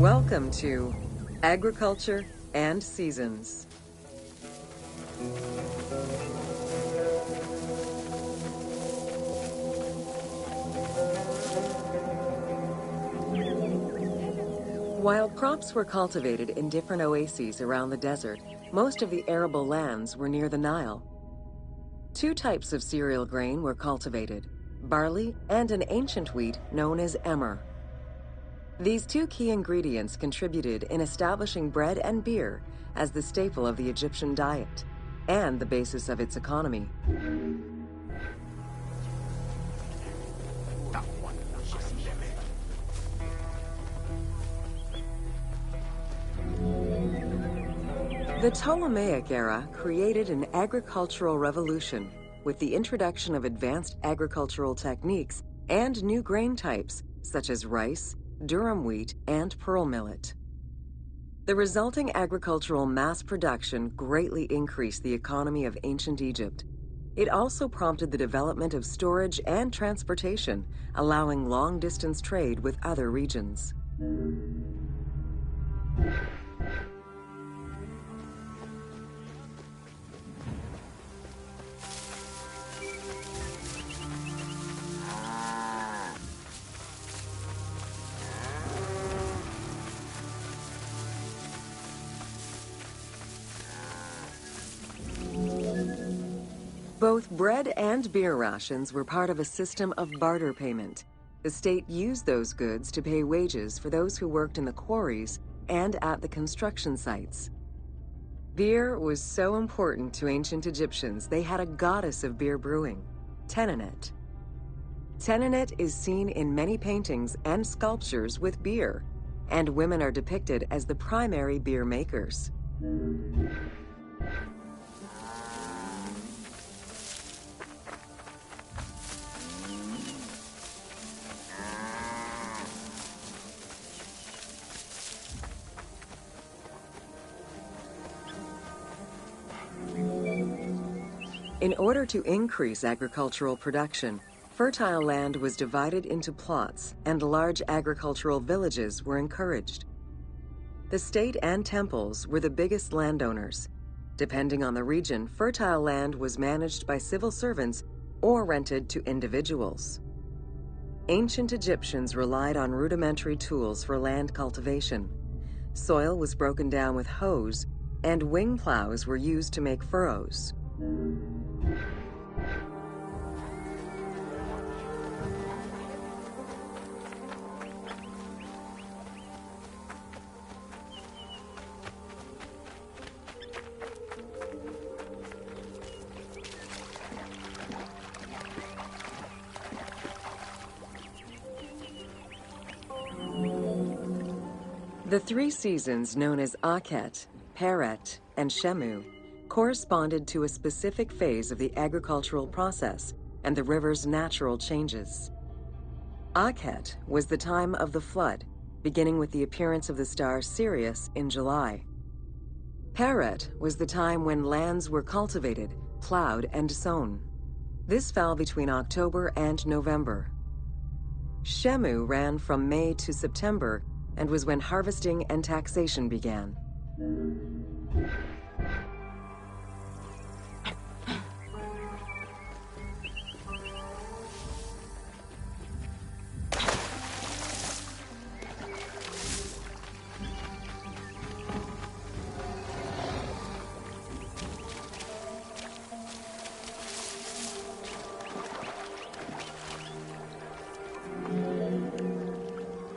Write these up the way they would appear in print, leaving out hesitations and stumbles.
Welcome to Agriculture and Seasons. While crops were cultivated in different oases around the desert, most of the arable lands were near the Nile. Two types of cereal grain were cultivated, barley and an ancient wheat known as emmer. These two key ingredients contributed in establishing bread and beer as the staple of the Egyptian diet and the basis of its economy. The Ptolemaic era created an agricultural revolution with the introduction of advanced agricultural techniques and new grain types such as rice, durum wheat, and pearl millet. The resulting agricultural mass production greatly increased the economy of ancient Egypt. It also prompted the development of storage and transportation, allowing long-distance trade with other regions. Both bread and beer rations were part of a system of barter payment. The state used those goods to pay wages for those who worked in the quarries and at the construction sites. Beer was so important to ancient Egyptians, they had a goddess of beer brewing, Tenenet. Tenenet is seen in many paintings and sculptures with beer, and women are depicted as the primary beer makers. In order to increase agricultural production, fertile land was divided into plots and large agricultural villages were encouraged. The state and temples were the biggest landowners. Depending on the region, fertile land was managed by civil servants or rented to individuals. Ancient Egyptians relied on rudimentary tools for land cultivation. Soil was broken down with hoes, and wing plows were used to make furrows. The three seasons known as Akhet, Peret, and Shemu corresponded to a specific phase of the agricultural process and the river's natural changes. Akhet was the time of the flood, beginning with the appearance of the star Sirius in July. Peret was the time when lands were cultivated, plowed, and sown. This fell between October and November. Shemu ran from May to September and was when harvesting and taxation began.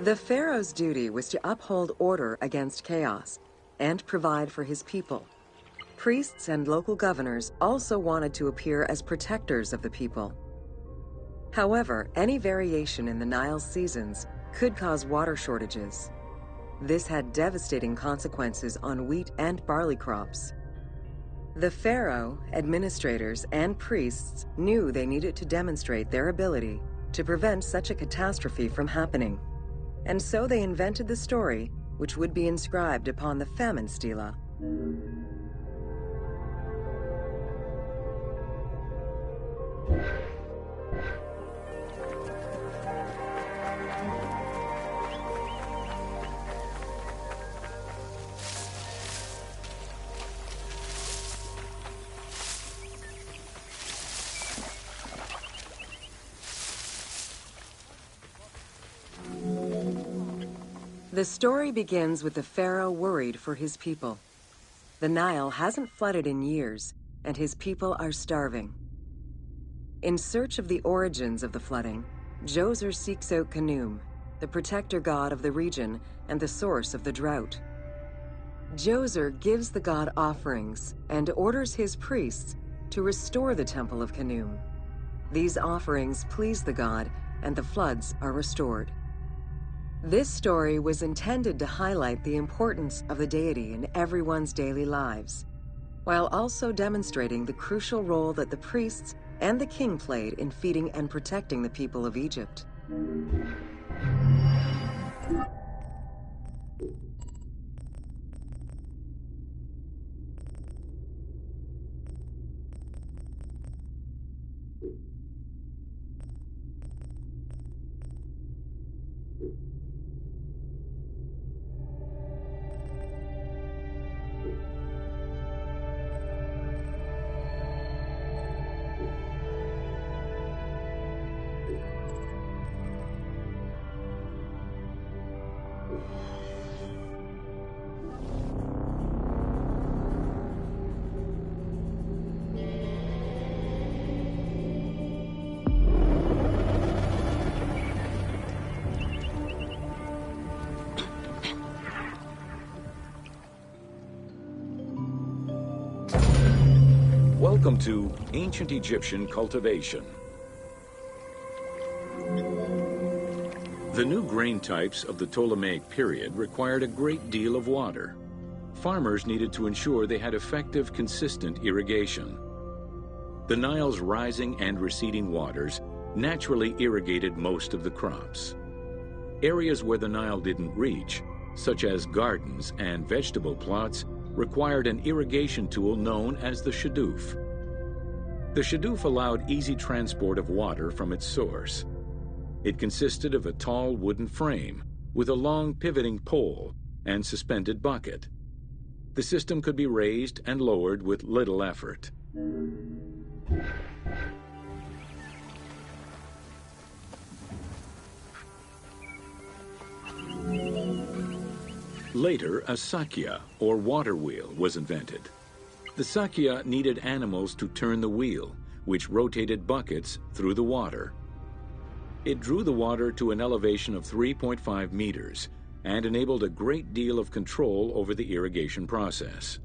The pharaoh's duty was to uphold order against chaos and provide for his people. Priests and local governors also wanted to appear as protectors of the people. However, any variation in the Nile's seasons could cause water shortages. This had devastating consequences on wheat and barley crops. The pharaoh, administrators, and priests knew they needed to demonstrate their ability to prevent such a catastrophe from happening. And so they invented the story, which would be inscribed upon the famine stela. The story begins with the pharaoh worried for his people. The Nile hasn't flooded in years, and his people are starving. In search of the origins of the flooding, Djoser seeks out Khnum, the protector god of the region and the source of the drought. Djoser gives the god offerings and orders his priests to restore the temple of Khnum. These offerings please the god, and the floods are restored. This story was intended to highlight the importance of the deity in everyone's daily lives, while also demonstrating the crucial role that the priests and the king played in feeding and protecting the people of Egypt. Welcome to Ancient Egyptian Cultivation. The new grain types of the Ptolemaic period required a great deal of water. Farmers needed to ensure they had effective, consistent irrigation. The Nile's rising and receding waters naturally irrigated most of the crops. Areas where the Nile didn't reach, such as gardens and vegetable plots, required an irrigation tool known as the shadoof. The shadoof allowed easy transport of water from its source. It consisted of a tall wooden frame with a long pivoting pole and suspended bucket. The system could be raised and lowered with little effort. Later, a sakya, or water wheel, was invented. The sakya needed animals to turn the wheel, which rotated buckets through the water. It drew the water to an elevation of 3.5 meters and enabled a great deal of control over the irrigation process.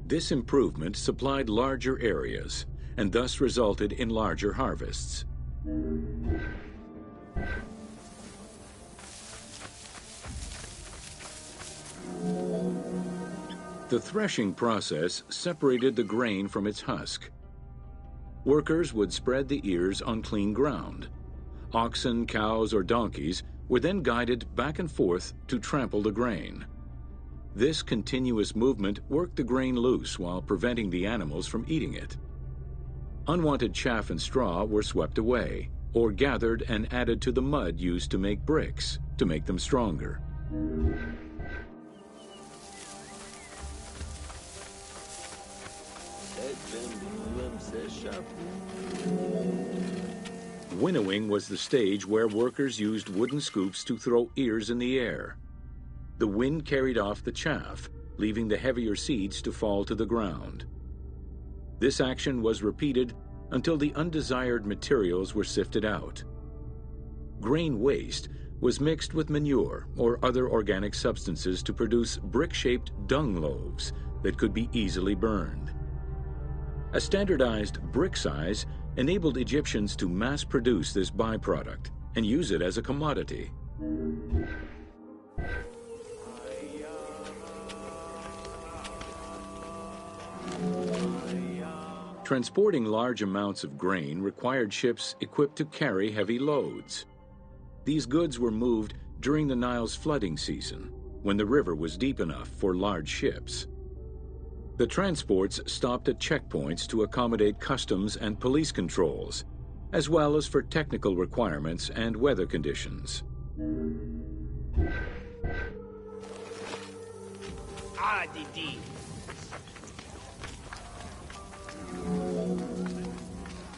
This improvement supplied larger areas and thus resulted in larger harvests. The threshing process separated the grain from its husk. Workers would spread the ears on clean ground. Oxen, cows, or donkeys were then guided back and forth to trample the grain. This continuous movement worked the grain loose while preventing the animals from eating it. Unwanted chaff and straw were swept away, or gathered and added to the mud used to make bricks, to make them stronger. Winnowing was the stage where workers used wooden scoops to throw ears in the air. The wind carried off the chaff, leaving the heavier seeds to fall to the ground. This action was repeated until the undesired materials were sifted out. Grain waste was mixed with manure or other organic substances to produce brick-shaped dung loaves that could be easily burned. A standardized brick size enabled Egyptians to mass-produce this byproduct and use it as a commodity. Transporting large amounts of grain required ships equipped to carry heavy loads. These goods were moved during the Nile's flooding season, when the river was deep enough for large ships. The transports stopped at checkpoints to accommodate customs and police controls, as well as for technical requirements and weather conditions.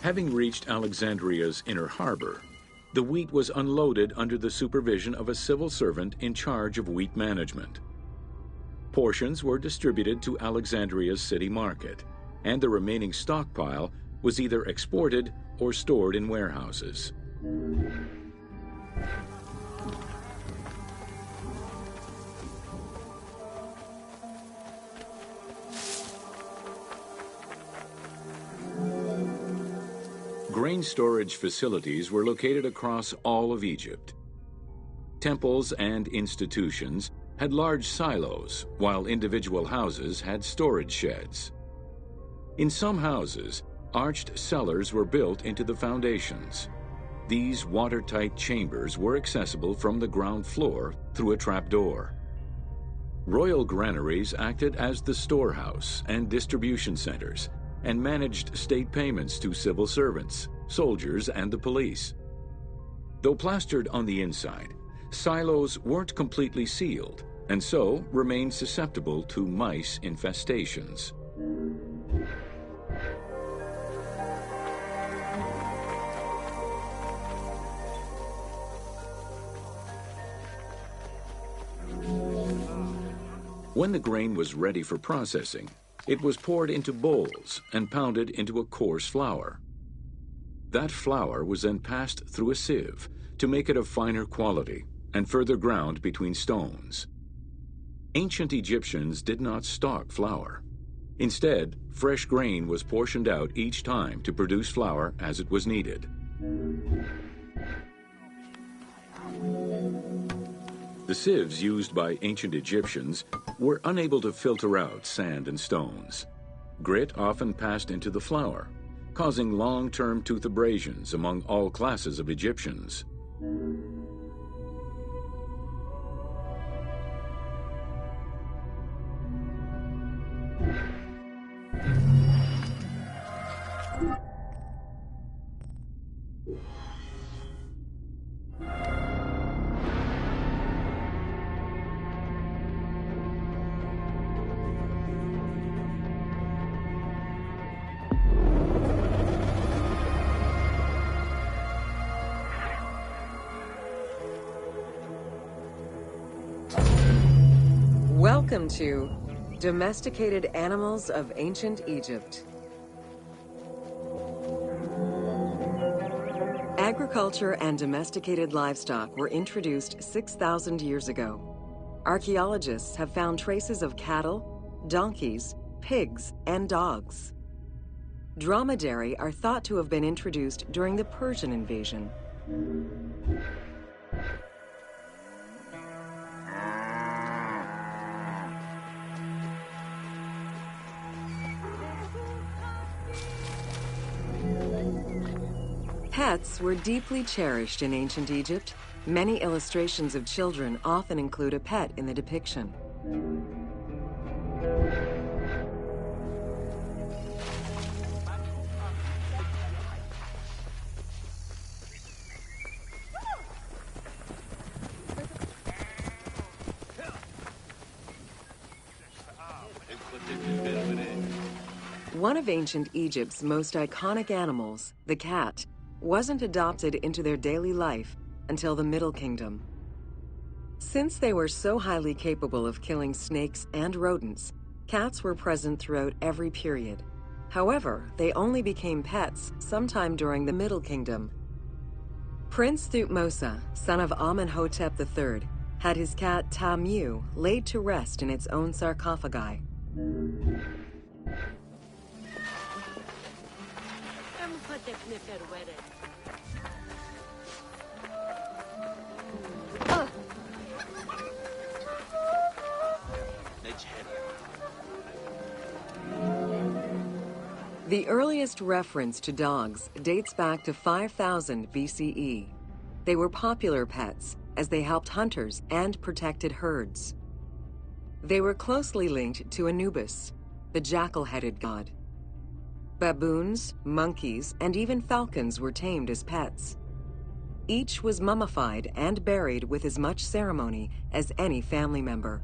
Having reached Alexandria's inner harbor, The wheat was unloaded under the supervision of a civil servant in charge of wheat management. Portions were distributed to Alexandria's city market, and the remaining stockpile was either exported or stored in warehouses. Grain storage facilities were located across all of Egypt. Temples and institutions had large silos, while individual houses had storage sheds. In some houses, arched cellars were built into the foundations. These watertight chambers were accessible from the ground floor through a trapdoor. Royal granaries acted as the storehouse and distribution centers, and managed state payments to civil servants, soldiers, and the police. Though plastered on the inside, silos weren't completely sealed, and so remained susceptible to mice infestations. When the grain was ready for processing, it was poured into bowls and pounded into a coarse flour. That flour was then passed through a sieve to make it of finer quality and further ground between stones. Ancient Egyptians did not stock flour. Instead, fresh grain was portioned out each time to produce flour as it was needed. The sieves used by ancient Egyptians were unable to filter out sand and stones. Grit often passed into the flour, causing long-term tooth abrasions among all classes of Egyptians. Welcome to Domesticated Animals of Ancient Egypt. Agriculture and domesticated livestock were introduced 6,000 years ago. Archaeologists have found traces of cattle, donkeys, pigs, and dogs. Dromedary are thought to have been introduced during the Persian invasion. Pets were deeply cherished in ancient Egypt. Many illustrations of children often include a pet in the depiction. One of ancient Egypt's most iconic animals, the cat, wasn't adopted into their daily life until the Middle Kingdom. Since they were so highly capable of killing snakes and rodents, cats were present throughout every period. However, they only became pets sometime during the Middle Kingdom. Prince Thutmose, son of Amenhotep III, had his cat Tamiu laid to rest in its own sarcophagi. The earliest reference to dogs dates back to 5000 BCE. They were popular pets as they helped hunters and protected herds. They were closely linked to Anubis, the jackal-headed god. Baboons, monkeys, and even falcons were tamed as pets. Each was mummified and buried with as much ceremony as any family member.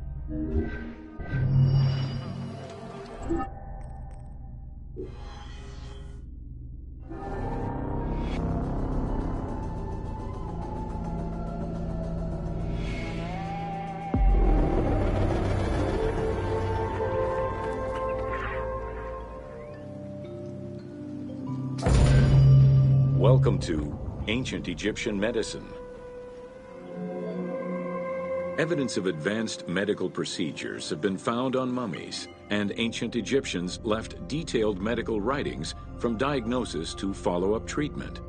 Welcome to Ancient Egyptian Medicine. Evidence of advanced medical procedures have been found on mummies, and ancient Egyptians left detailed medical writings from diagnosis to follow-up treatment.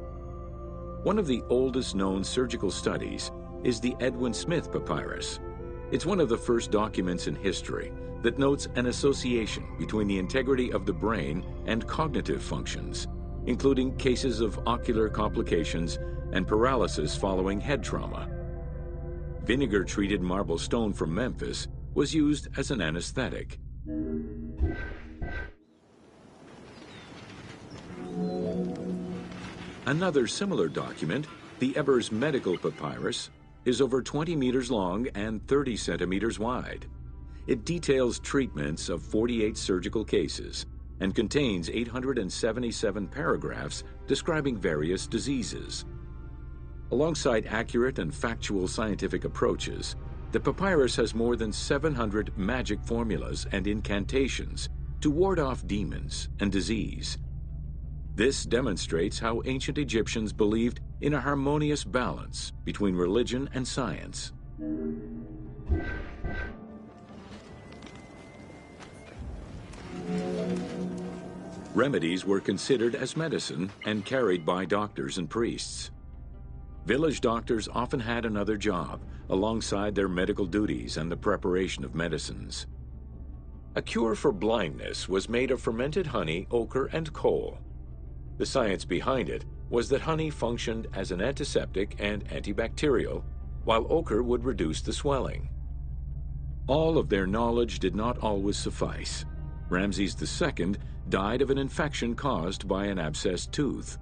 One of the oldest known surgical studies is the Edwin Smith Papyrus. It's one of the first documents in history that notes an association between the integrity of the brain and cognitive functions, including cases of ocular complications and paralysis following head trauma. Vinegar-treated marble stone from Memphis was used as an anesthetic. Another similar document, the Ebers Medical Papyrus, is over 20 meters long and 30 centimeters wide. It details treatments of 48 surgical cases and contains 877 paragraphs describing various diseases. Alongside accurate and factual scientific approaches, the papyrus has more than 700 magic formulas and incantations to ward off demons and disease. This demonstrates how ancient Egyptians believed in a harmonious balance between religion and science. Remedies were considered as medicine and carried by doctors and priests. Village doctors often had another job alongside their medical duties and the preparation of medicines. A cure for blindness was made of fermented honey, ochre, and coal. The science behind it was that honey functioned as an antiseptic and antibacterial, while ochre would reduce the swelling. All of their knowledge did not always suffice. Ramses II died of an infection caused by an abscessed tooth.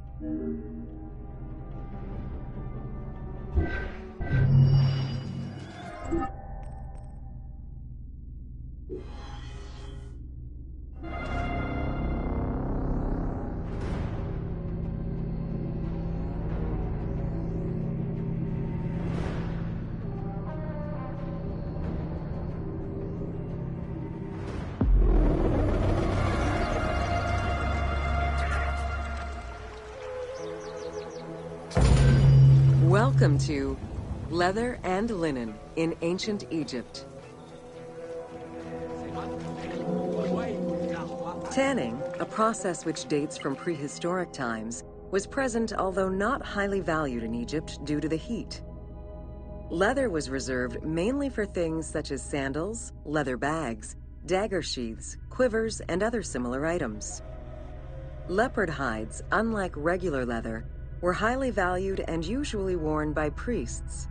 Welcome to Leather and Linen in Ancient Egypt. Tanning, a process which dates from prehistoric times, was present although not highly valued in Egypt due to the heat. Leather was reserved mainly for things such as sandals, leather bags, dagger sheaths, quivers, and other similar items. Leopard hides, unlike regular leather, were highly valued and usually worn by priests.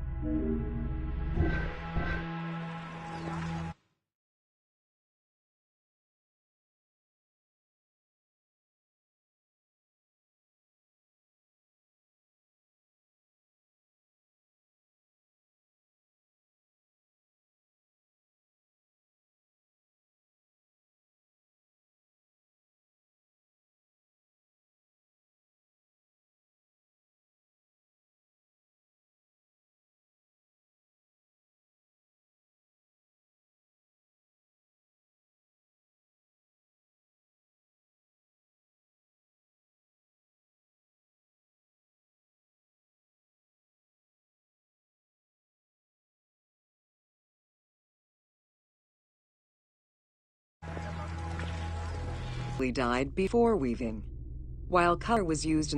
Died before weaving, while color was used in the